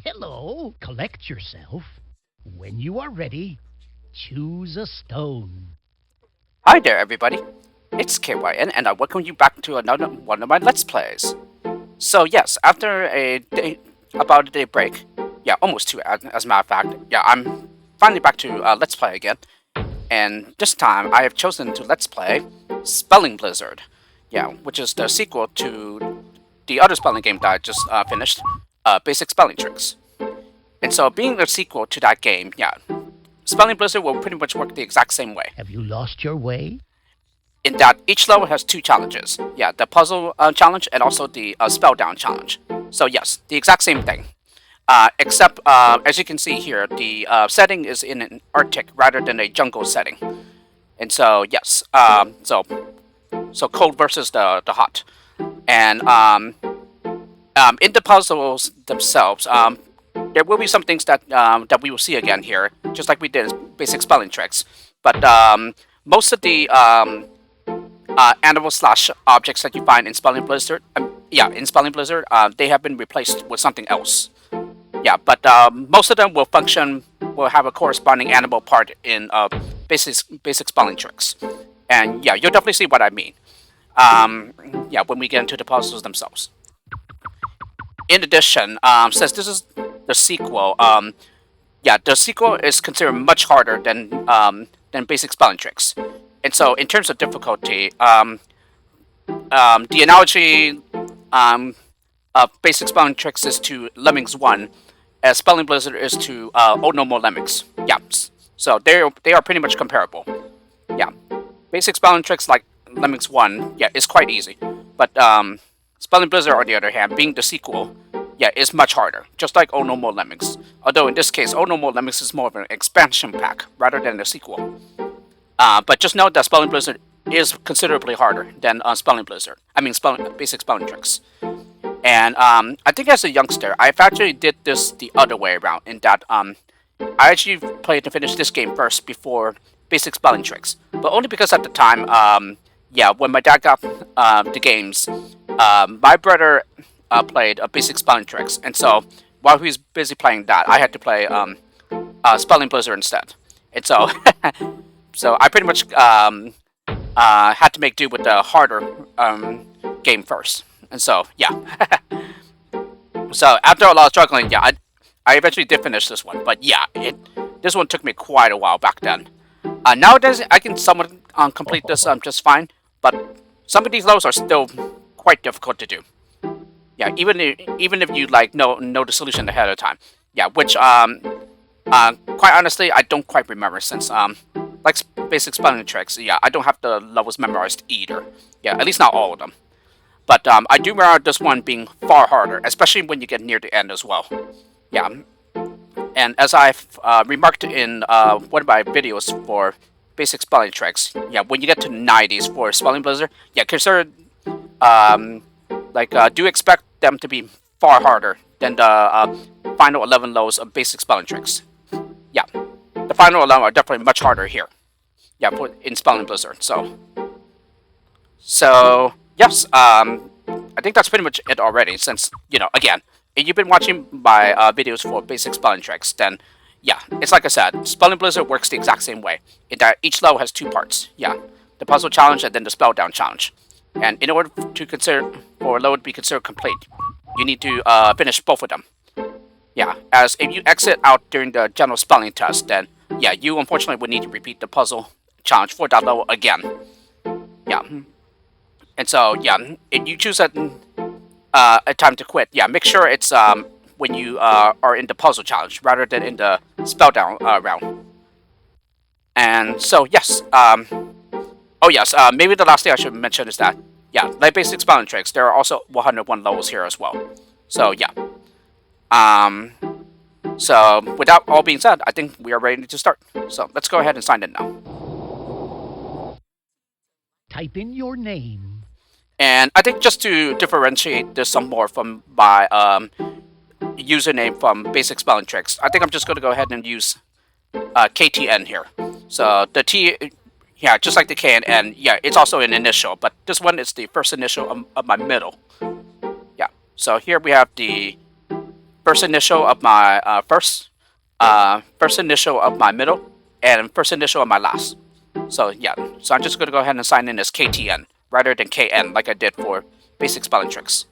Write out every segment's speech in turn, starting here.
Hello, collect yourself. When you are ready, choose a stone. Hi there, everybody. It's KYN, and I welcome you back to another one of my Let's Plays. So yes, after about a day break, yeah, almost two, as a matter of fact, yeah, I'm finally back to Let's Play again. And this time, I have chosen to Let's Play Spelling Blizzard, yeah, which is the sequel to the other spelling game that I just finished, Basic Spelling Tricks. And so, being a sequel to that game, yeah, Spelling Blizzard will pretty much work the exact same way. Have you lost your way? In that each level has two challenges. Yeah, the puzzle challenge and also the Spelldown challenge. So yes, the exact same thing. Except, as you can see here, the setting is in an Arctic rather than a jungle setting. And so, yes, so cold versus the hot. And in the puzzles themselves, there will be some things that that we will see again here, just like we did in Basic Spelling Tricks. But most of the animal/objects that you find in Spelling Blizzard, they have been replaced with something else. Yeah, but most of them will have a corresponding animal part in basic spelling tricks. And yeah, you'll definitely see what I mean. Yeah, when we get into the puzzles themselves. In addition, since this is the sequel, yeah, the sequel is considered much harder than basic spelling tricks. And so, in terms of difficulty, the analogy of basic spelling tricks is to Lemmings 1, as Spelling Blizzard is to Oh No More Lemmings. Yeah, so they are pretty much comparable. Yeah, basic spelling tricks like Lemmings 1, yeah, is quite easy. But Spelling Blizzard, on the other hand, being the sequel, yeah, is much harder, just like Oh No More Lemmings. Although in this case, Oh No More Lemmings is more of an expansion pack rather than a sequel. But just note that Spelling Blizzard is considerably harder than Basic Spelling Tricks. And I think as a youngster, I've actually did this the other way around, in that I actually played and finished this game first before Basic Spelling Tricks. But only because at the time, yeah, when my dad got the games, my brother played Basic Spelling Tricks, and so while he was busy playing that, I had to play Spelling Blizzard instead. And so, so I pretty much had to make do with the harder game first. And so, yeah. So after a lot of struggling, yeah, I eventually did finish this one. But yeah, this one took me quite a while back then. Nowadays, I can somewhat complete this just fine, but some of these levels are still quite difficult to do. Yeah, even if you like know the solution ahead of time. Yeah, which quite honestly, I don't quite remember, since like Basic Spelling Tricks, yeah, I don't have the levels memorized either. Yeah, at least not all of them. But I do remember this one being far harder, especially when you get near the end as well. Yeah, and as I've remarked in one of my videos for Basic Spelling Tricks, yeah, when you get to 90s for Spelling Blizzard, yeah, consider do expect them to be far harder than the final 11 levels of Basic Spelling Tricks. Yeah, the final 11 are definitely much harder here. Yeah, in Spelling Blizzard. So yes, I think that's pretty much it already. Since, you know, again, if you've been watching my videos for Basic Spelling Tricks, then yeah, it's like I said, Spelling Blizzard works the exact same way, in that each level has two parts. Yeah, the puzzle challenge and then the Spelldown challenge. And in order for a level to be considered complete, you need to finish both of them. Yeah, as if you exit out during the general spelling test, then yeah, you unfortunately would need to repeat the puzzle challenge for that level again. Yeah, and so yeah, if you choose a time to quit, yeah, make sure it's when you are in the puzzle challenge rather than in the Spelldown round. And so yes, oh yes, maybe the last thing I should mention is that, yeah, like Basic Spelling Tricks, there are also 101 levels here as well. So yeah, So without all being said, I think we are ready to start. So let's go ahead and sign in now. Type in your name. And I think just to differentiate this some more from my username from Basic Spelling Tricks, I think I'm just going to go ahead and use KTN here. So the T, yeah, just like the K and N, yeah, it's also an initial, but this one is the first initial of my middle. Yeah, so here we have the first initial of my first initial of my middle, and first initial of my last. So yeah, so I'm just going to go ahead and sign in as KTN rather than KN like I did for Basic Spelling Tricks.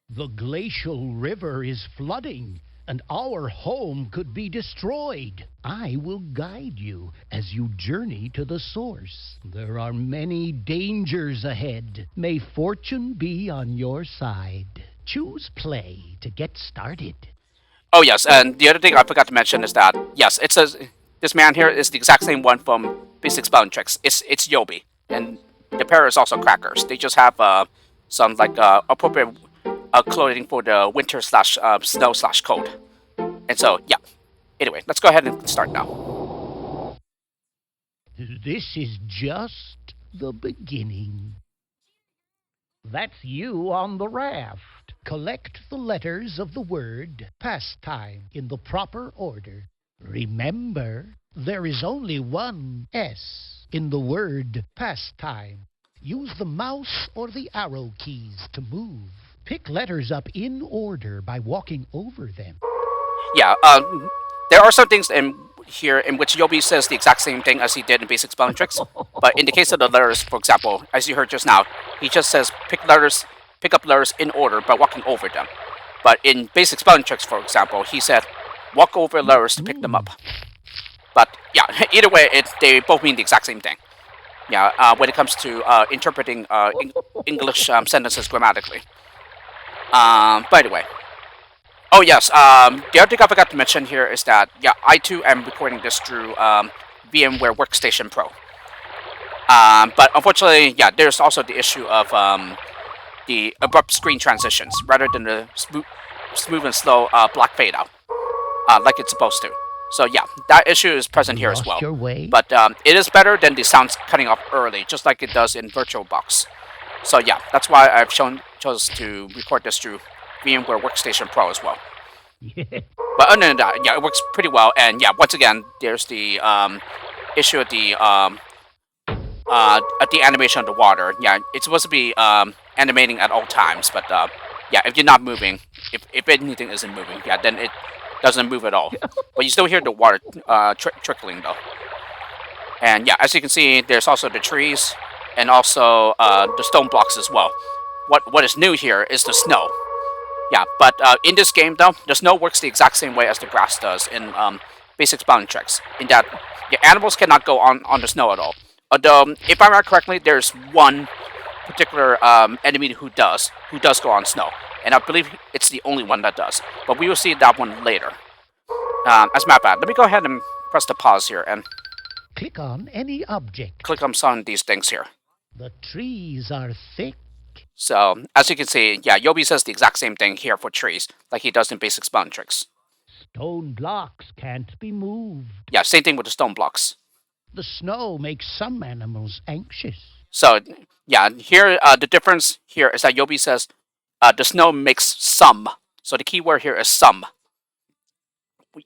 The glacial river is flooding, and our home could be destroyed. I will guide you as you journey to the source. There are many dangers ahead. May fortune be on your side. Choose play to get started. Oh yes, and the other thing I forgot to mention is that yes, it says this man here is the exact same one from Basic Spelling Tricks. It's Yobi, and the pair is also Crackers. They just have some like appropriate clothing for the winter slash snow slash cold. And so yeah. Anyway, let's go ahead and start now. This is just the beginning. That's you on the raft. Collect the letters of the word pastime in the proper order. Remember, there is only one S in the word pastime. Use the mouse or the arrow keys to move. Pick letters up in order by walking over them. Yeah, there are some things in here in which Yobi says the exact same thing as he did in Basic Spelling Tricks. But in the case of the letters, for example, as you heard just now, he just says pick up letters in order by walking over them. But in Basic Spelling Tricks, for example, he said walk over letters to pick them up. But yeah, either way, they both mean the exact same thing. Yeah, when it comes to interpreting English sentences grammatically. By the way. Oh yes, the other thing I forgot to mention here is that, yeah, I too am recording this through VMware Workstation Pro. But unfortunately, yeah, there's also the issue of the abrupt screen transitions rather than the smooth and slow black fade out, like it's supposed to. So yeah, that issue is present here as well. But it is better than the sounds cutting off early, just like it does in VirtualBox. So yeah, that's why I've chose to record this through VMware Workstation Pro as well. But other than that, yeah, it works pretty well. And yeah, once again, there's the issue at the animation of the water. Yeah, it's supposed to be animating at all times, but yeah, if you're not moving, if anything isn't moving, yeah, then it doesn't move at all. But you still hear the water trickling though. And yeah, as you can see, there's also the trees and also the stone blocks as well. What is new here is the snow. Yeah, but in this game, though, the snow works the exact same way as the grass does in Basic Spelling Tricks, in that yeah, animals cannot go on the snow at all. Although, if I remember correctly, there's one particular enemy who does go on snow, and I believe it's the only one that does. But we will see that one later. As a matter of fact, let me go ahead and press the pause here and click on any object. Click on some of these things here. The trees are thick. So, as you can see, yeah, Yobi says the exact same thing here for trees, like he does in Basic Spelling Tricks. Stone blocks can't be moved. Yeah, same thing with the stone blocks. The snow makes some animals anxious. So, yeah, here, the difference here is that Yobi says the snow makes some. So the key word here is some.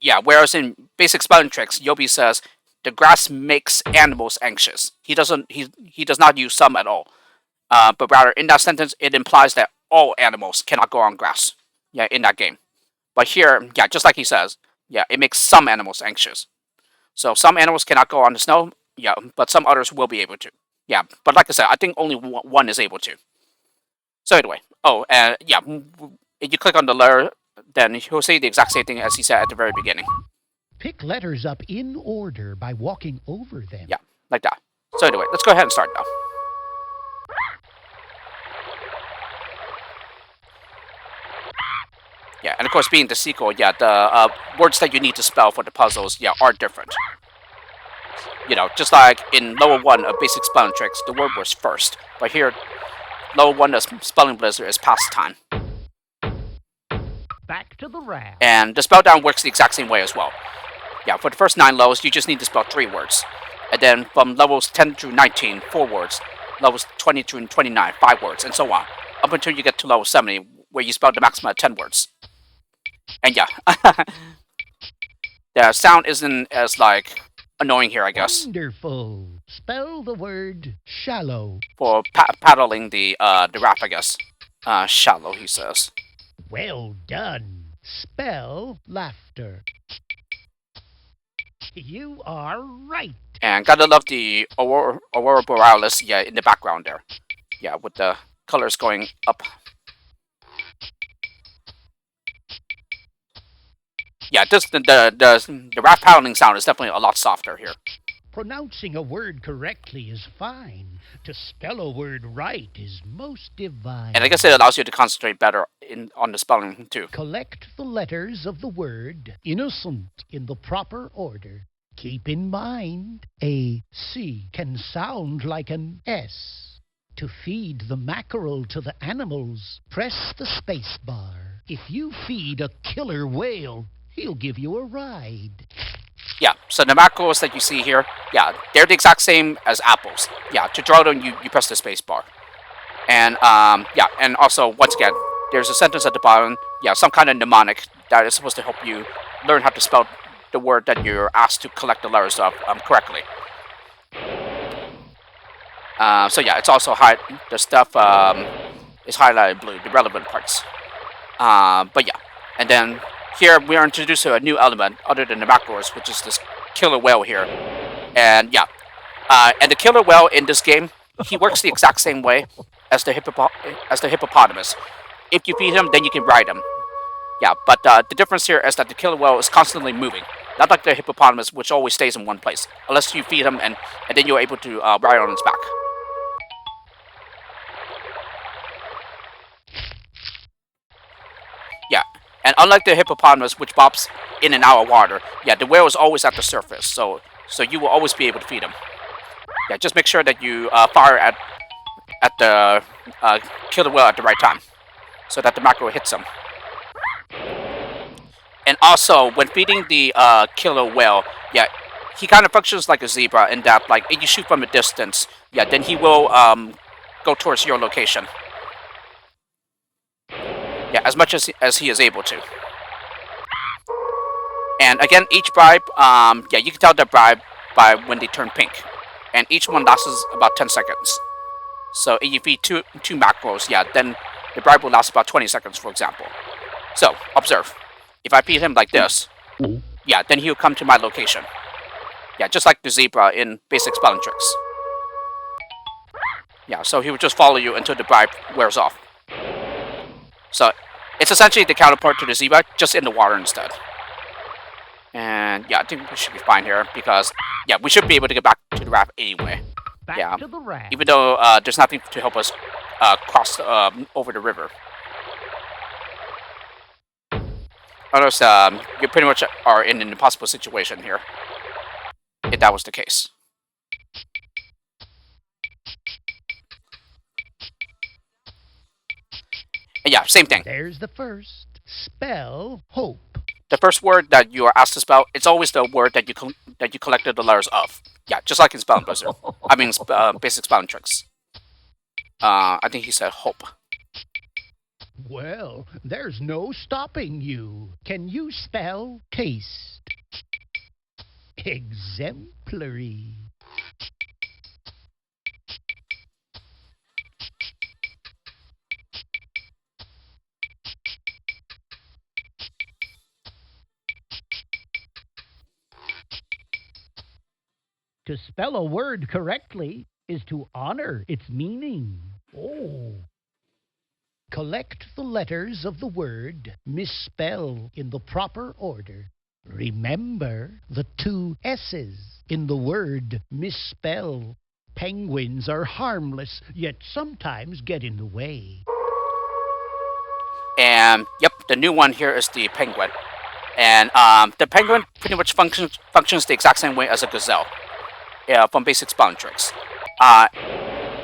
Yeah, whereas in Basic Spelling Tricks, Yobi says the grass makes animals anxious. He does not use some at all. But rather, in that sentence, it implies that all animals cannot go on grass. Yeah, in that game. But here, yeah, just like he says, yeah, it makes some animals anxious. So some animals cannot go on the snow, yeah, but some others will be able to. Yeah, but like I said, I think only one is able to. So anyway, yeah, if you click on the letter, then he'll say the exact same thing as he said at the very beginning. Pick letters up in order by walking over them. Yeah, like that. So anyway, let's go ahead and start now. Yeah, and of course, being the sequel, yeah, the words that you need to spell for the puzzles, yeah, are different. You know, just like in Lower 1 of Basic Spelling Tricks, the word was first. But here, Lower 1 of Spelling Blizzard is pastime. Back to the raft. And the Spelldown works the exact same way as well. Yeah, for the first 9 levels, you just need to spell 3 words. And then from levels 10 through 19, 4 words. Levels 20 through 29, 5 words, and so on. Up until you get to level 70, where you spell the maximum of 10 words. And yeah. The sound isn't as, like, annoying here, I guess. Wonderful. Spell the word shallow. For paddling the raft, I guess. Shallow, he says. Well done. Spell laughter. You are right. And gotta love the Aurora Borealis, yeah, in the background there. Yeah, with the colors going up. Yeah, just the raft paddling sound is definitely a lot softer here. Pronouncing a word correctly is fine. To spell a word right is most divine. And I guess it allows you to concentrate better on the spelling, too. Collect the letters of the word innocent in the proper order. Keep in mind, a C can sound like an S. To feed the mackerel to the animals, press the space bar. If you feed a killer whale, he'll give you a ride. Yeah, so the mackerels that you see here, yeah, they're the exact same as apples. Yeah, to draw them, you press the space bar. And, yeah, and also, once again, there's a sentence at the bottom, yeah, some kind of mnemonic that is supposed to help you learn how to spell the word that you're asked to collect the letters of correctly. So yeah, it's also the stuff is highlighted blue, the relevant parts. But yeah, and then here we are introduced to a new element other than the mackerels, which is this killer whale here. And yeah, and the killer whale in this game, he works the exact same way as the hippopotamus. If you feed him, then you can ride him. Yeah, but the difference here is that the killer whale is constantly moving. Not like the hippopotamus, which always stays in one place. Unless you feed him, and then you're able to ride on its back. Yeah, and unlike the hippopotamus, which bops in and out of water, yeah, the whale is always at the surface, so you will always be able to feed him. Yeah, just make sure that you fire at the killer whale at the right time, so that the mackerel hits him. And also, when feeding the killer whale, yeah, he kind of functions like a zebra in that, like, if you shoot from a distance, yeah, then he will go towards your location. Yeah, as much as he is able to. And again, each bribe, yeah, you can tell they're bribed by when they turn pink. And each one lasts about 10 seconds. So if you feed two mackerels, yeah, then the bribe will last about 20 seconds, for example. So, observe. If I feed him like this, yeah, then he'll come to my location. Yeah, just like the zebra in basic spelling tricks. Yeah, so he will just follow you until the bribe wears off. So, it's essentially the counterpart to the zebra, just in the water instead. And yeah, I think we should be fine here, because, yeah, we should be able to get back to the raft anyway. Back to the raft. Even though there's nothing to help us cross over the river. Notice you pretty much are in an impossible situation here, if that was the case. And yeah, same thing. There's the first. Spell hope. The first word that you are asked to spell, it's always the word that you collected the letters of. Yeah, just like in Spelling Blizzard. I mean, basic spelling tricks. I think he said hope. Well, there's no stopping you. Can you spell taste? Exemplary. To spell a word correctly is to honor its meaning. Oh. Collect the letters of the word misspell in the proper order. Remember the 2 S's in the word misspell. Penguins are harmless, yet sometimes get in the way. And yep, the new one here is the penguin. And the penguin pretty much functions the exact same way as a gazelle. From basic spelling tricks.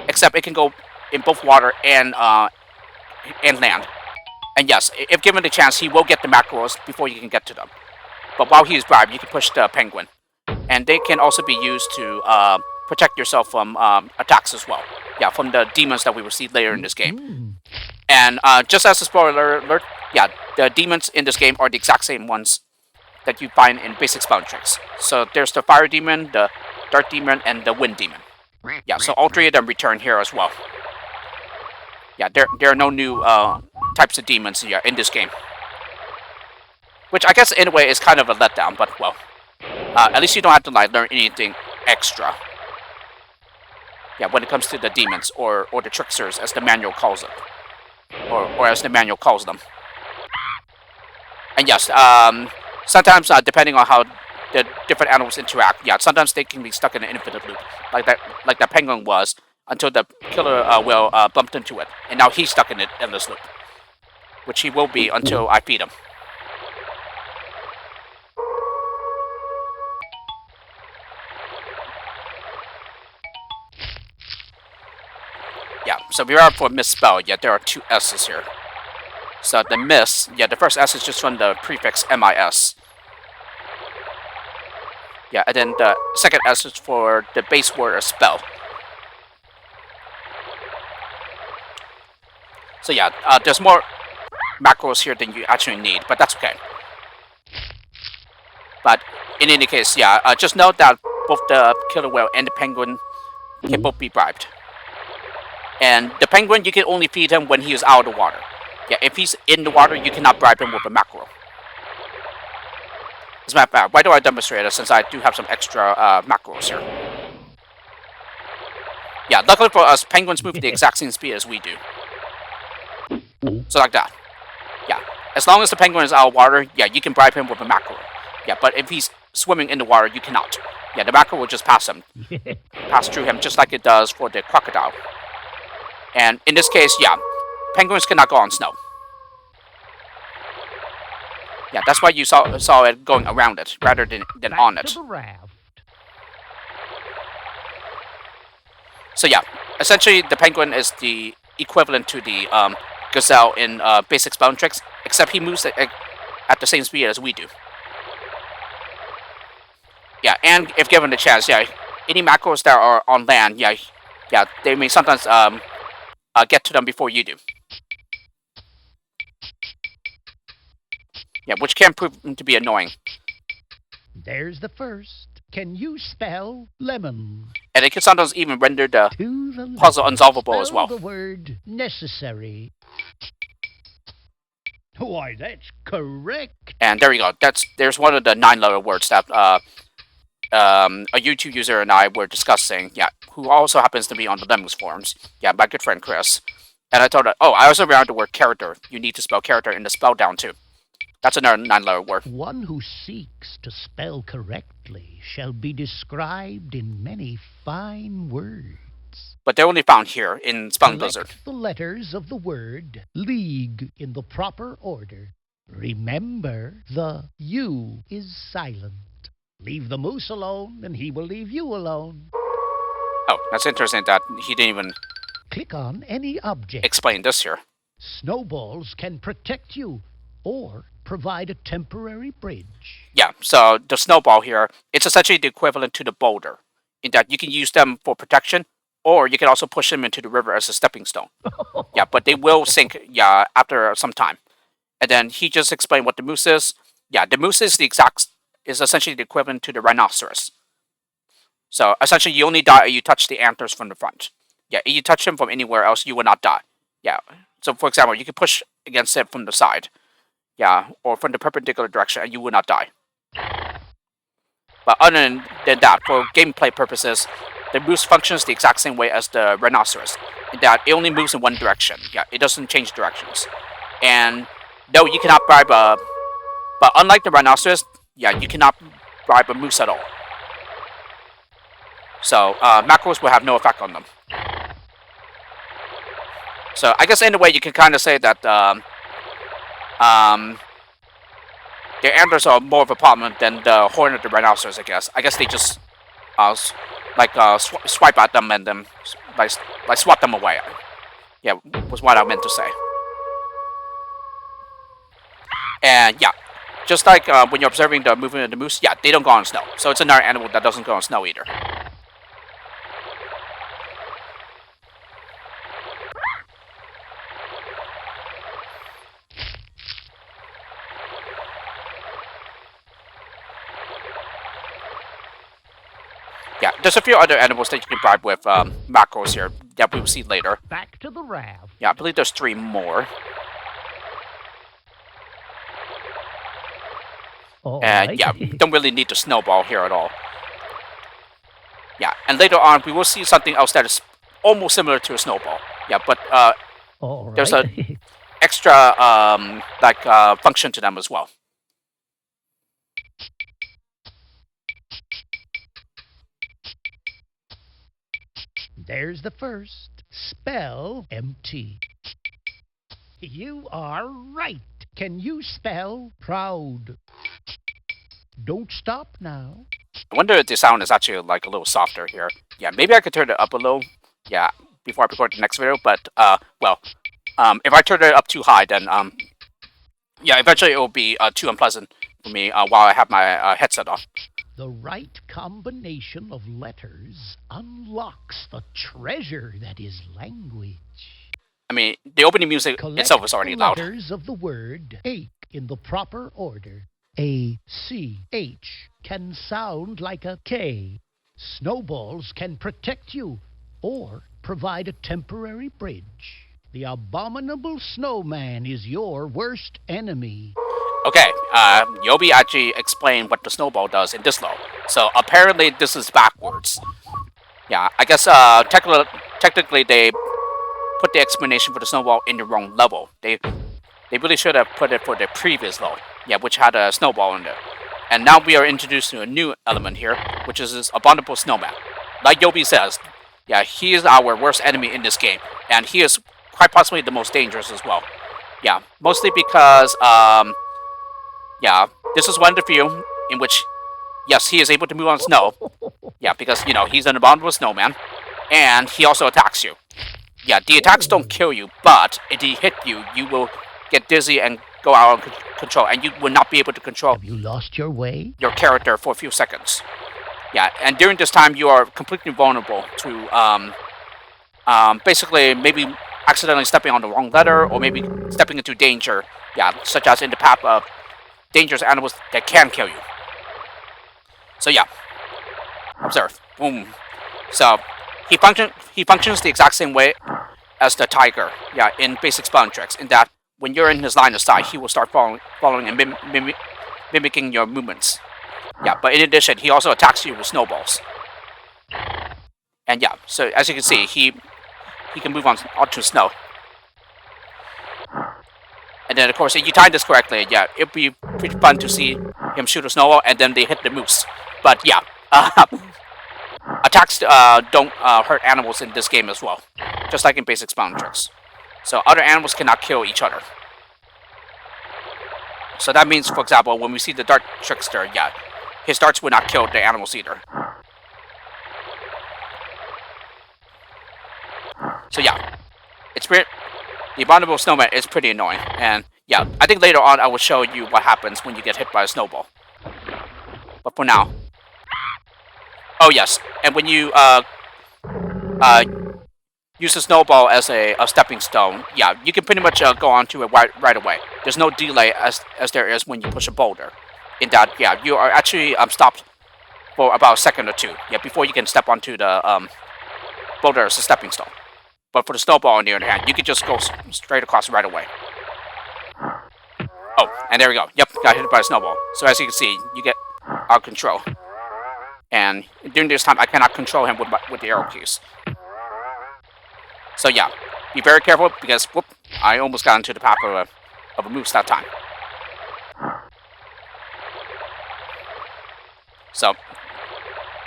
Except it can go in both water and land. And yes, if given the chance, he will get the mackerels before you can get to them. But while he is bribed, you can push the penguin. And they can also be used to protect yourself from attacks as well. Yeah, from the demons that we will see later in this game. And just as a spoiler alert, yeah, the demons in this game are the exact same ones that you find in basic spelling tricks. So there's the fire demon, the dark demon, and the wind demon. Yeah, so all three of them return here as well. Yeah, there are no new types of demons in this game. Which I guess in a way is kind of a letdown, but well. At least you don't have to like learn anything extra. Yeah, when it comes to the demons or the tricksters, as the manual calls it. Or as the manual calls them. And yes, sometimes depending on how the different animals interact, yeah, sometimes they can be stuck in an infinite loop, like that penguin was, until the killer whale bumped into it, and now he's stuck in an endless loop, which he will be until I feed him. Yeah, so we are for misspell. Yeah, there are two S's here. So the miss, yeah, the first S is just from the prefix MIS. Yeah, and then the second S is for the base word or spell. So yeah, there's more mackerels here than you actually need, but that's okay. But in any case, yeah, just note that both the killer whale and the penguin can both be bribed. And the penguin, you can only feed him when he is out of the water. Yeah, if he's in the water, you cannot bribe him with a mackerel. As a matter of fact, why do I demonstrate it, since I do have some extra mackerels here? Yeah, luckily for us, penguins move at the exact same speed as we do. So like that. Yeah, as long as the penguin is out of water, yeah, you can bribe him with a mackerel. Yeah, but if he's swimming in the water, you cannot. Yeah, the mackerel will just pass him. Pass through him, just like it does for the crocodile. And in this case, yeah, penguins cannot go on snow. Yeah, that's why you saw it going around it rather than on it. So yeah, essentially the penguin is the equivalent to the gazelle in basic spelling tricks, except he moves at the same speed as we do. Yeah, and if given the chance, yeah, any mackerels that are on land, yeah, they may sometimes get to them before you do. Yeah, which can prove to be annoying. There's the first. Can you spell lemon? And it can sometimes even render the puzzle unsolvable as well. The word necessary. Why, that's correct. And there you go. There's one of the 9-letter words that a YouTube user and I were discussing. Yeah, who also happens to be on the Lemmings forums. Yeah, my good friend Chris. And I told her, oh, I also remember the word character. You need to spell character in the Spelldown too. That's another 9-letter word. One who seeks to spell correctly shall be described in many fine words. But they're only found here in Spelling Blizzard. Select the letters of the word league in the proper order. Remember, the U is silent. Leave the moose alone, and he will leave you alone. Oh, that's interesting that he didn't even click on any object. Explain this here. Snowballs can protect you or provide a temporary bridge. Yeah, so the snowball here, it's essentially the equivalent to the boulder, in that you can use them for protection, or you can also push them into the river as a stepping stone. Yeah, but they will sink, yeah, after some time. And then he just explained what the moose is. Yeah, the moose is essentially the equivalent to the rhinoceros. So essentially, you only die if you touch the antlers from the front. Yeah, if you touch them from anywhere else, you will not die. Yeah, so for example, you can push against it from the side. Yeah, or from the perpendicular direction, and you will not die. But other than that, for gameplay purposes, the moose functions the exact same way as the rhinoceros, in that it only moves in one direction. Yeah, it doesn't change directions. And no, you cannot bribe a... But unlike the rhinoceros, yeah, you cannot bribe a moose at all. So, mackerels will have no effect on them. So, I guess in a way you can kind of say that... their antlers are more of a problem than the horn of the rhinoceros, I guess. I guess they just, swipe at them and then, swat them away. Yeah, was what I meant to say. And yeah, just like when you're observing the movement of the moose, yeah, they don't go on snow. So it's another animal that doesn't go on snow either. Yeah, there's a few other animals that you can bribe with mackerels here that we will see later. Back to the raft. Yeah, I believe there's 3 more. And yeah, don't really need to snowball here at all. Yeah, and later on we will see something else that is almost similar to a snowball. Yeah, but there's a extra function to them as well. There's the first. Spell empty. You are right. Can you spell proud? Don't stop now. I wonder if the sound is actually like a little softer here. Yeah, maybe I could turn it up a little. Yeah, before I record the next video. But if I turn it up too high, then yeah, eventually it will be too unpleasant for me while I have my headset on. The right combination of letters unlocks the treasure that is language. I mean, the opening music itself is already loud. Letters of the word ache in the proper order. A-C-H can sound like a K. Snowballs can protect you or provide a temporary bridge. The abominable snowman is your worst enemy. Okay, Yobi actually explained what the snowball does in this level. So apparently this is backwards. Yeah, I guess technically they put the explanation for the snowball in the wrong level. They really should have put it for the previous level. Yeah, which had a snowball in there. And now we are introduced to a new element here, which is this abominable snowman. Like Yobi says, yeah, he is our worst enemy in this game, and he is quite possibly the most dangerous as well. Yeah, mostly because yeah, this is one of the few in which, yes, he is able to move on snow. Yeah, because, you know, he's an abominable snowman. And he also attacks you. Yeah, the attacks don't kill you, but if he hit you, you will get dizzy and go out of control. And you will not be able to control Have you lost your way? your character for a few seconds. Yeah, and during this time, you are completely vulnerable to, basically, maybe accidentally stepping on the wrong letter, or maybe stepping into danger. Yeah, such as in the path of dangerous animals that can kill you. So yeah, observe. Boom. So he functions the exact same way as the tiger. Yeah, in basic spelling tricks. In that when you're in his line of sight, he will start following and mimicking your movements. Yeah, but in addition, he also attacks you with snowballs. And yeah, so as you can see, he can move onto snow. And then, of course, if you time this correctly, yeah, it'd be pretty fun to see him shoot a snowball and then they hit the moose. But yeah, attacks don't hurt animals in this game as well, just like in basic spelling tricks. So other animals cannot kill each other. So that means, for example, when we see the dart trickster, yeah, his darts will not kill the animals either. So yeah, it's pretty. The abominable snowman is pretty annoying, and yeah, I think later on I will show you what happens when you get hit by a snowball. But for now, oh yes, and when you use the snowball as a stepping stone, yeah, you can pretty much go onto it right away. There's no delay as there is when you push a boulder. In that, yeah, you are actually stopped for about a second or two, yeah, before you can step onto the boulder as a stepping stone. But for the snowball, on the other hand, you can just go straight across right away. Oh, and there we go. Yep, got hit by a snowball. So as you can see, you get out of control. And during this time, I cannot control him with the arrow keys. So yeah, be very careful because, whoop, I almost got into the path of a moose that time. So,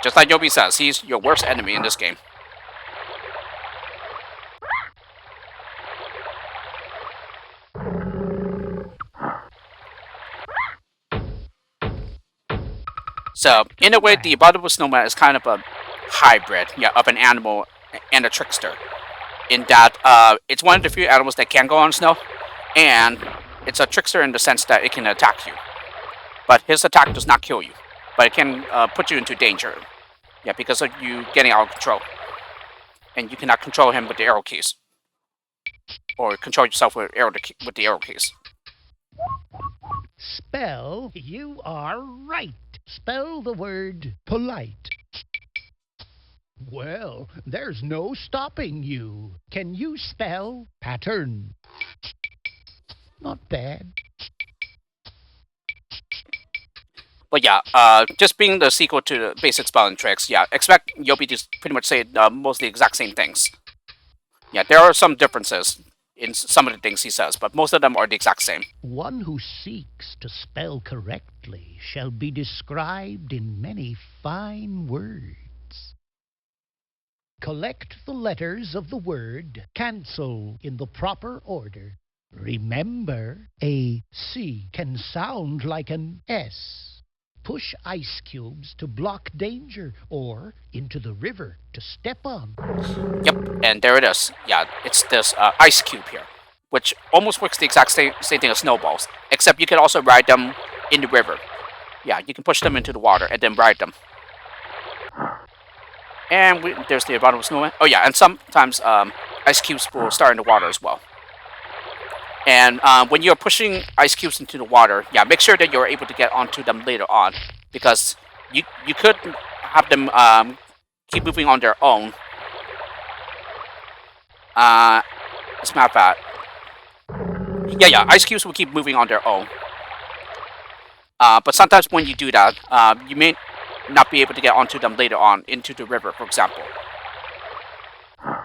just like Yobi says, he's your worst enemy in this game. So, in a way, the abominable snowman is kind of a hybrid, yeah, of an animal and a trickster. In that, it's one of the few animals that can go on snow, and it's a trickster in the sense that it can attack you, but his attack does not kill you, but it can put you into danger. Yeah, because of you getting out of control, and you cannot control him with the arrow keys, or control yourself with the arrow keys. Spell, you are right. Spell the word polite. Well, there's no stopping you. Can you spell pattern? Not bad. But yeah, just being the sequel to the basic spelling tricks, yeah, expect Yobi to pretty much say most of the exact same things. Yeah, there are some differences in some of the things he says, but most of them are the exact same. One who seeks to spell correctly shall be described in many fine words. Collect the letters of the word cancel in the proper order. Remember, a C can sound like an S. Push ice cubes to block danger, or into the river to step on. Yep, and there it is. Yeah, it's this ice cube here, which almost works the exact same thing as snowballs, except you can also ride them in the river. Yeah, you can push them into the water and then ride them. And there's the bottom of snowman. Oh yeah, and sometimes ice cubes will start in the water as well. And when you're pushing ice cubes into the water, yeah, make sure that you're able to get onto them later on, because you could have them keep moving on their own. As a matter of fact, yeah, ice cubes will keep moving on their own. But sometimes when you do that, you may not be able to get onto them later on into the river, for example.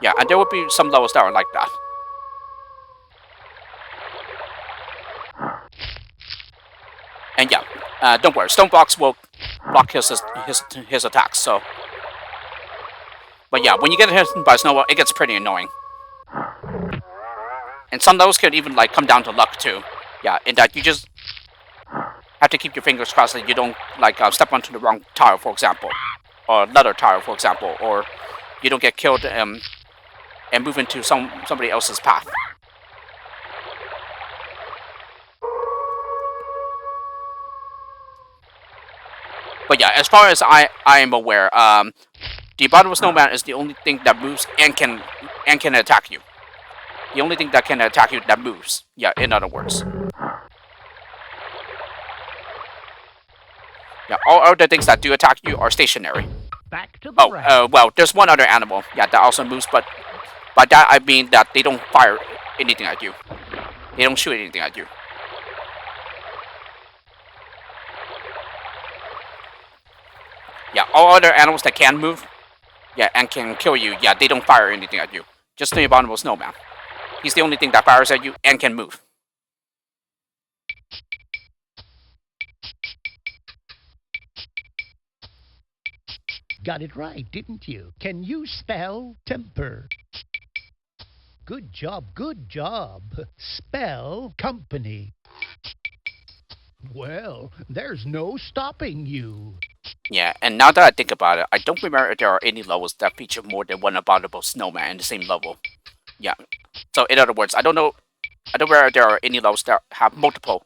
Yeah, and there will be some levels that are like that. And yeah, don't worry, stone blocks will block his attacks. So, but yeah, when you get hit by a snowball, it gets pretty annoying. And some of those can even like come down to luck too. Yeah, in that you just have to keep your fingers crossed that you don't like step onto the wrong tile, for example, or another tile, for example, or you don't get killed and move into somebody else's path. But yeah, as far as I am aware, the abominable snowman is the only thing that moves and can attack you. The only thing that can attack you that moves. Yeah, in other words. Yeah, all other things that do attack you are stationary. Back to the well, there's one other animal, yeah, that also moves, but by that I mean that they don't fire anything at you. They don't shoot anything at you. Yeah, all other animals that can move, yeah, and can kill you, yeah, they don't fire anything at you. Just the abominable snowman. He's the only thing that fires at you and can move. Got it right, didn't you? Can you spell temper? Good job, good job. Spell company. Well, there's no stopping you. Yeah, and now that I think about it, I don't remember if there are any levels that feature more than one abominable snowman in the same level. Yeah. So in other words, I don't know where there are any levels that have multiple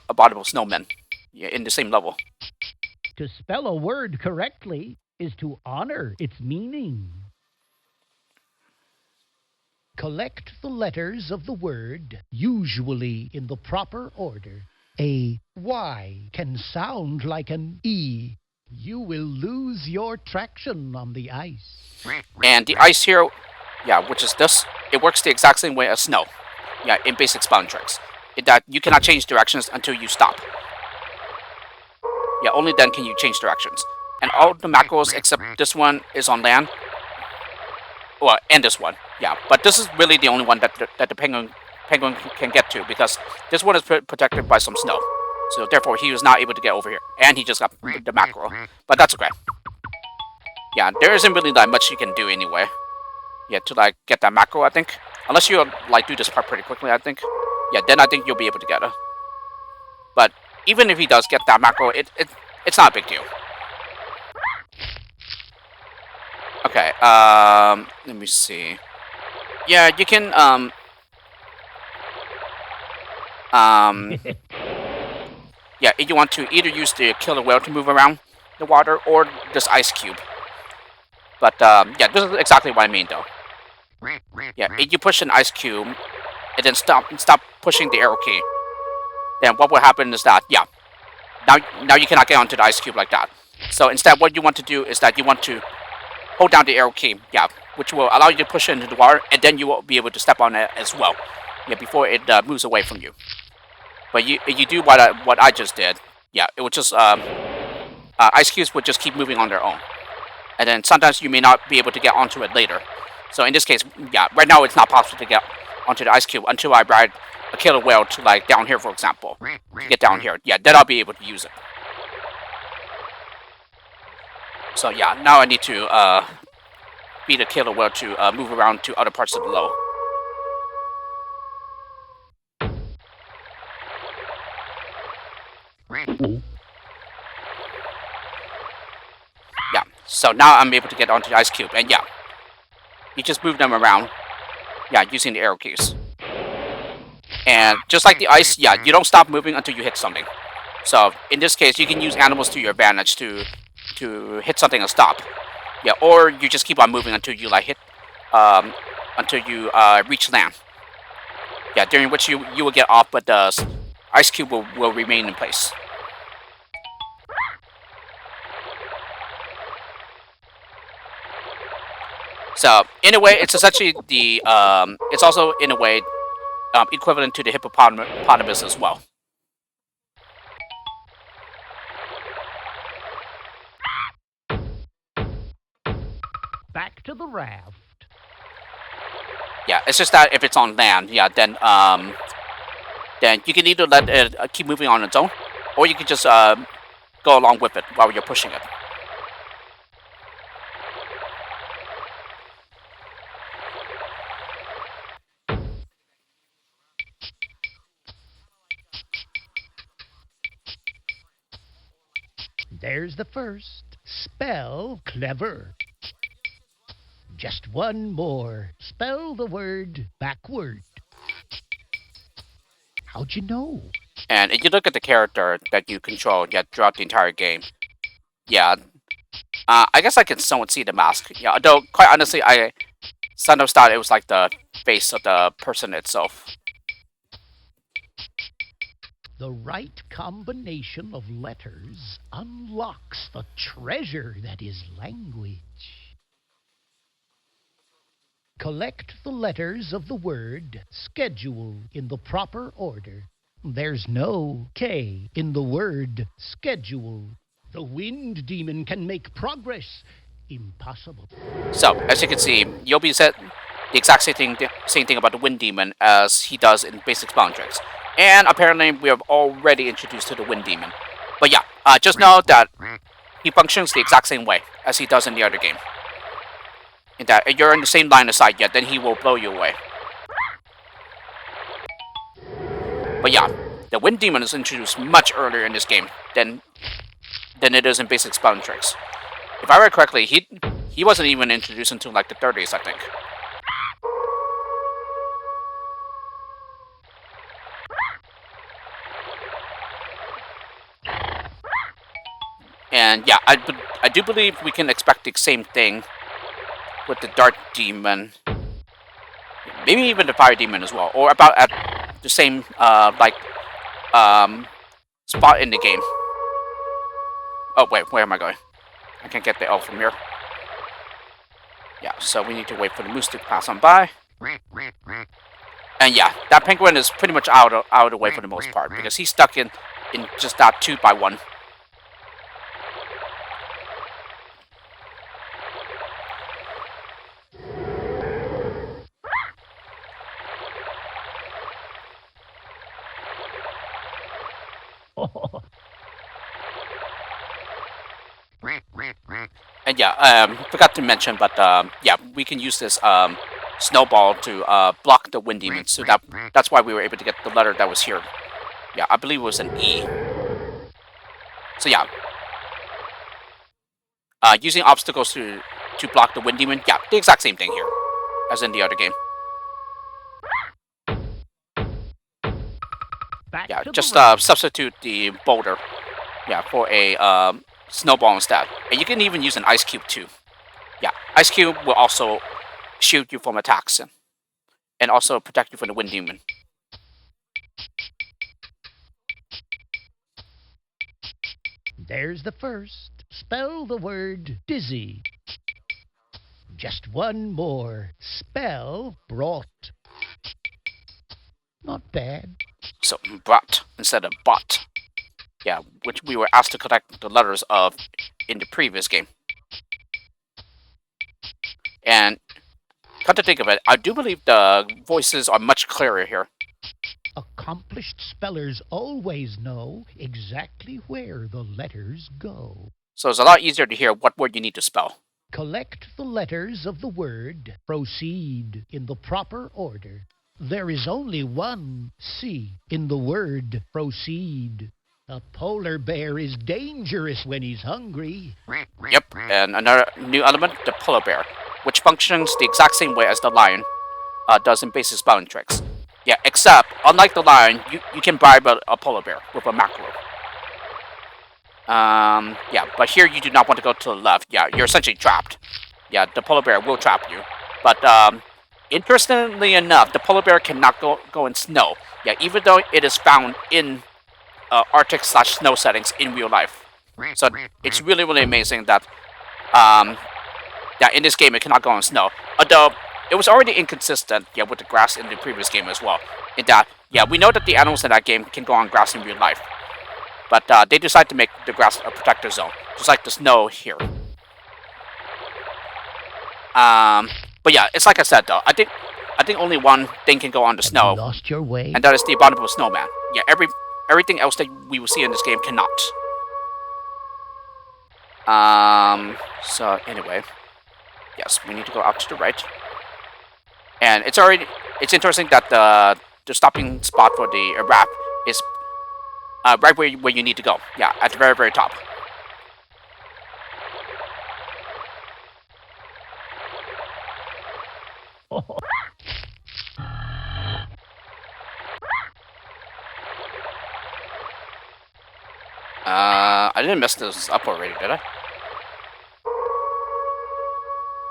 abominable snowmen, yeah, in the same level. To spell a word correctly is to honor its meaning. Collect the letters of the word, usually in the proper order. A Y can sound like an E. You will lose your traction on the ice. And the ice here, yeah, which is this, it works the exact same way as snow. Yeah, in basic spelling tricks. In that you cannot change directions until you stop. Yeah, only then can you change directions. And all the mackerels except this one is on land. Well, and this one, yeah. But this is really the only one that the penguin can get to, because this one is protected by some snow. So therefore, he was not able to get over here, and he just got the mackerel. But that's okay. Yeah, there isn't really that much you can do anyway. Yeah, to like get that mackerel, I think. Unless you like do this part pretty quickly, I think. Yeah, then I think you'll be able to get it. But even if he does get that mackerel, it's not a big deal. Okay, let me see. Yeah, you can, Yeah, you want to either use the killer whale to move around the water or this ice cube. But yeah, this is exactly what I mean though. Yeah, if you push an ice cube and then stop pushing the arrow key, then what will happen is that now you cannot get onto the ice cube like that. So instead, what you want to do is that you want to hold down the arrow key, which will allow you to push it into the water, and then you will be able to step on it as well, before it moves away from you. But if you do what I just did, it would just ice cubes would just keep moving on their own, and then sometimes you may not be able to get onto it later. So in this case, right now it's not possible to get onto the ice cube until I ride a killer whale to like down here, for example, to get down here. Then I'll be able to use it. So now I need to beat a killer whale to move around to other parts of the low. So now I'm able to get onto the ice cube, and you just move them around, using the arrow keys. And just like the ice, you don't stop moving until you hit something. So in this case, you can use animals to your advantage to hit something and stop. Or you just keep on moving until you hit, until you reach land. During which you will get off, but the ice cube will remain in place. So in a way, it's essentially the it's also in a way equivalent to the hippopotamus as well. Back to the raft. It's just that if it's on land, then you can either let it keep moving on its own, or you can just go along with it while you're pushing it. There's the first. Spell clever. Just one more. Spell the word backward. How'd you know? And if you look at the character that you control throughout the entire game, I guess I can somewhat see the mask. Although, quite honestly, I sometimes thought it was like the face of the person itself. The right combination of letters unlocks the treasure that is language. Collect the letters of the word schedule in the proper order. There's no K in the word schedule. The wind demon can make progress impossible. So, as you can see, Yobi said the exact same thing about the wind demon as he does in basic Spelldown tricks. And apparently we have already introduced to the wind demon. But just know that he functions the exact same way as he does in the other game. In that if you're in the same line of sight then he will blow you away. But the wind demon is introduced much earlier in this game than it is in basic Spelldown tricks. If I read correctly, he wasn't even introduced until like the 30s, I think. And I do believe we can expect the same thing with the Dark Demon. Maybe even the Fire Demon as well. Or about at the same, spot in the game. Oh, wait, where am I going? I can't get the L from here. So we need to wait for the moose to pass on by. And that penguin is pretty much out of the way for the most part, because he's stuck in just that 2x1. And forgot to mention, but we can use this snowball to block the wind demon, so that's why we were able to get the letter that was here. I believe it was an E. So using obstacles to block the wind demon, the exact same thing here as in the other game. Yeah, to the just right. substitute the boulder, yeah, for a snowball instead. And you can even use an ice cube too. Yeah, ice cube will also shield you from attacks and also protect you from the wind demon. There's the first. Spell the word dizzy. Just one more. Spell brought. Not bad. So brat instead of bot. Yeah, which we were asked to collect the letters of in the previous game. And come to think of it, I do believe the voices are much clearer here. Accomplished spellers always know exactly where the letters go. So it's a lot easier to hear what word you need to spell. Collect the letters of the word. Proceed in the proper order. There is only one C in the word proceed. A polar bear is dangerous when he's hungry. Yep, and another new element, the polar bear, which functions the exact same way as the lion does in basic spelling tricks. Yeah, except, unlike the lion, you can bribe a polar bear with a mackerel. Yeah, but here you do not want to go to the left. Yeah, you're essentially trapped. Yeah, the polar bear will trap you. But, interestingly enough, the polar bear cannot go in snow. Yeah, even though it is found in Arctic/snow settings in real life. So it's really, really amazing that in this game it cannot go in snow. Although it was already inconsistent, yeah, with the grass in the previous game as well. In that, yeah, we know that the animals in that game can go on grass in real life, but they decided to make the grass a protector zone, just like the snow here. But yeah, it's like I said though. I think only one thing can go on the snow. You lost your way? And that is the abominable snowman. Yeah, everything else that we will see in this game cannot. So anyway, yes, we need to go out to the right. And it's interesting that the stopping spot for the wrap is right where you need to go. Yeah, at the very, very top. I didn't mess this up already, did I?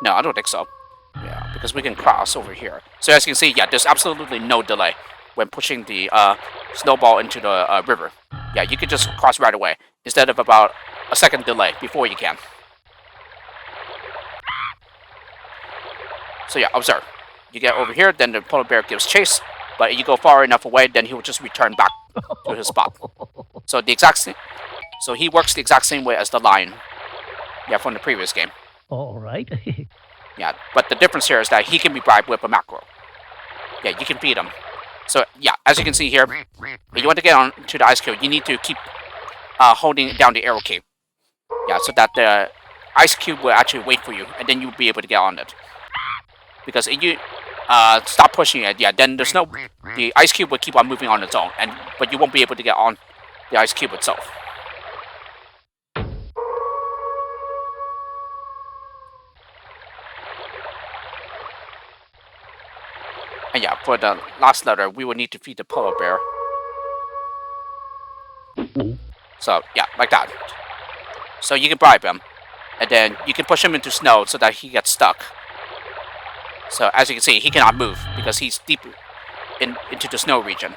No, I don't think so. Yeah, because we can cross over here. So as you can see, yeah, there's absolutely no delay when pushing the snowball into the river. Yeah, you can just cross right away, instead of about a second delay before you can. So yeah, observe. You get over here, then the polar bear gives chase, but if you go far enough away, then he will just return back to his spot. So the exact same. So he works the exact same way as the lion. Yeah, from the previous game. All right. Yeah, but the difference here is that he can be bribed with a mackerel. Yeah, you can feed him. So yeah, as you can see here, if you want to get on to the ice cube, you need to keep holding down the arrow key. Yeah, so that the ice cube will actually wait for you, and then you'll be able to get on it. Because if you stop pushing it, yeah, then the ice cube will keep on moving on its own, but you won't be able to get on the ice cube itself. And yeah, for the last letter, we will need to feed the polar bear. So yeah, like that. So you can bribe him, and then you can push him into snow so that he gets stuck. So as you can see, he cannot move because he's deep into the snow region.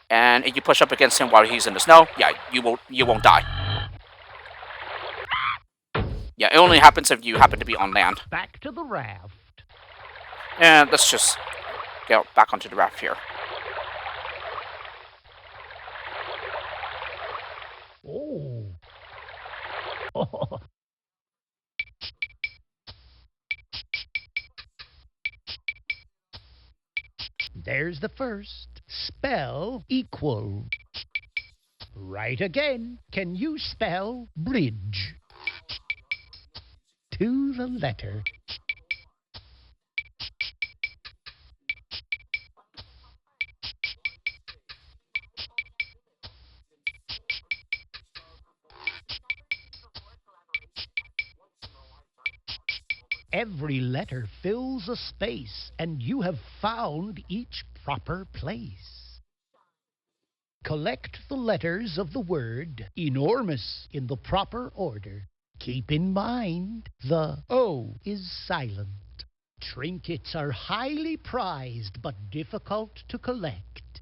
And if you push up against him while he's in the snow, yeah, you won't die. Yeah, it only happens if you happen to be on land. Back to the raft. And let's just get back onto the raft here. Oh. There's the first. Spell equal. Right again. Can you spell bridge? To the letter. Every letter fills a space, and you have found each proper place. Collect the letters of the word enormous in the proper order. Keep in mind, the O is silent. Trinkets are highly prized but difficult to collect.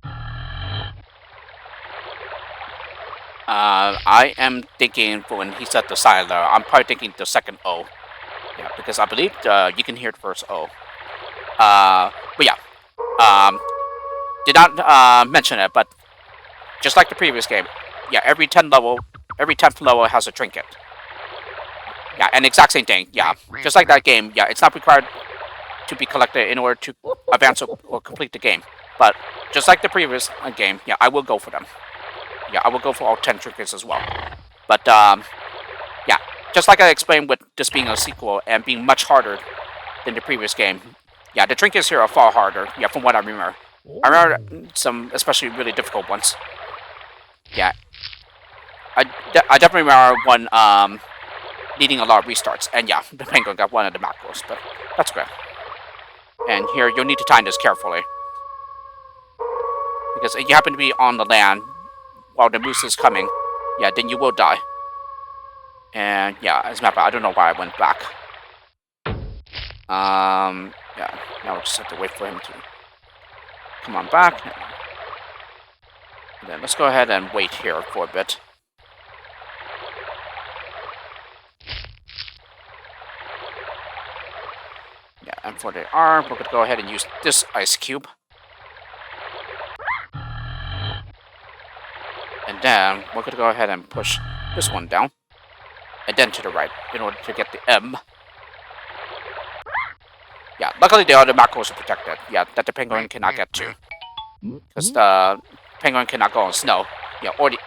I am thinking when he said the silent letter, I'm probably thinking the second O. Yeah, because I believe you can hear the first O. But yeah, did not mention it, but just like the previous game, yeah, every 10th level has a trinket. Yeah, and exact same thing. Yeah, just like that game. Yeah, it's not required to be collected in order to advance or complete the game. But just like the previous game, yeah, I will go for them. Yeah, I will go for all 10 trinkets as well. But yeah, just like I explained with this being a sequel and being much harder than the previous game. Yeah, the trinkets here are far harder. Yeah, from what I remember. I remember some especially really difficult ones. Yeah, I definitely remember one needing a lot of restarts. And yeah, the penguin got one of the mackerels, but that's good. And here, you'll need to time this carefully. Because if you happen to be on the land while the moose is coming, yeah, then you will die. And yeah, as a matter of fact, I don't know why I went back. Yeah, now we just have to wait for him to come on back. And then let's go ahead and wait here for a bit. Yeah, and for the arm, we're going to go ahead and use this ice cube. And then we're going to go ahead and push this one down. And then to the right in order to get the M. Yeah, luckily the other mackerels are protected. Yeah, that the penguin cannot get to. Because the penguin cannot go on snow. Yeah, or the...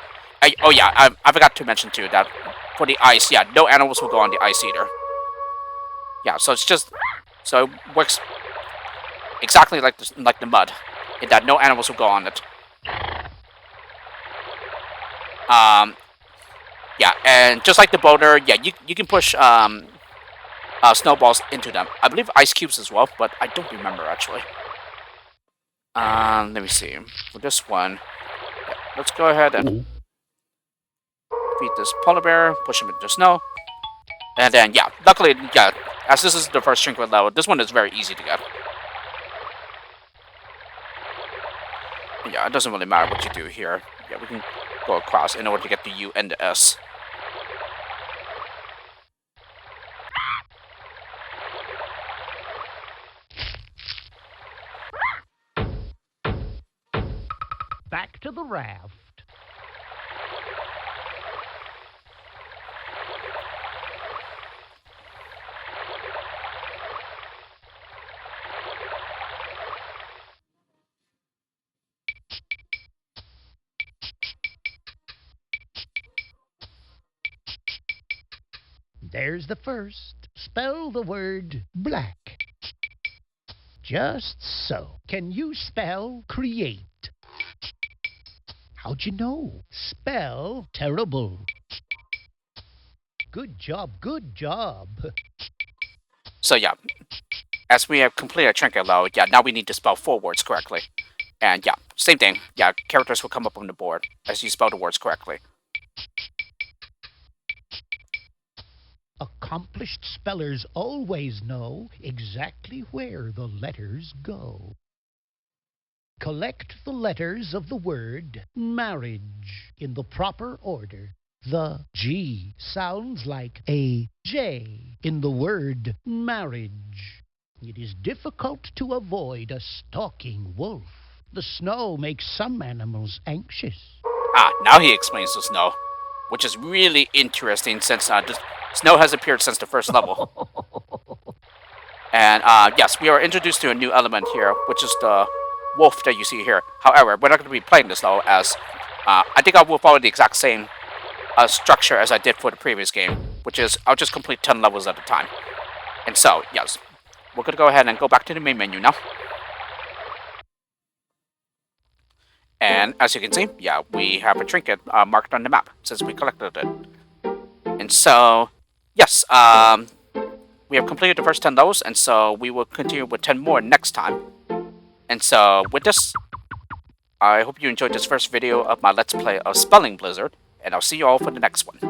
oh yeah, I forgot to mention too that for the ice, yeah, no animals will go on the ice either. Yeah, so it's just... So it works exactly like the mud. In that no animals will go on it. Yeah, and just like the boulder, yeah, you can push snowballs into them. I believe ice cubes as well, but I don't remember actually. Let me see. For this one, yeah, let's go ahead and feed this polar bear, push him into the snow. And then, yeah, luckily, yeah, as this is the first trinket level, this one is very easy to get. Yeah, it doesn't really matter what you do here. Yeah, we can go across in order to get the U and the S. Back to the raft. There's the first. Spell the word black. Just so. Can you spell create? How'd you know? Spell terrible. Good job, good job. So yeah, as we have completed a trinket level, yeah, now we need to spell 4 words correctly. And yeah, same thing. Yeah, characters will come up on the board as you spell the words correctly. Accomplished spellers always know exactly where the letters go. Collect the letters of the word marriage in the proper order. The G sounds like a J in the word marriage. It is difficult to avoid a stalking wolf. The snow makes some animals anxious. Ah, now he explains the snow, which is really interesting since the snow has appeared since the first level. And yes, we are introduced to a new element here, which is the wolf that you see here. However, we're not going to be playing this level as I think I will follow the exact same structure as I did for the previous game, which is I'll just complete 10 levels at a time. And so, yes, we're going to go ahead and go back to the main menu now. And as you can see, yeah, we have a trinket marked on the map since we collected it. And so, yes, we have completed the first 10 levels, and so we will continue with 10 more next time. And so, with this, I hope you enjoyed this first video of my Let's Play of Spelling Blizzard, and I'll see you all for the next one.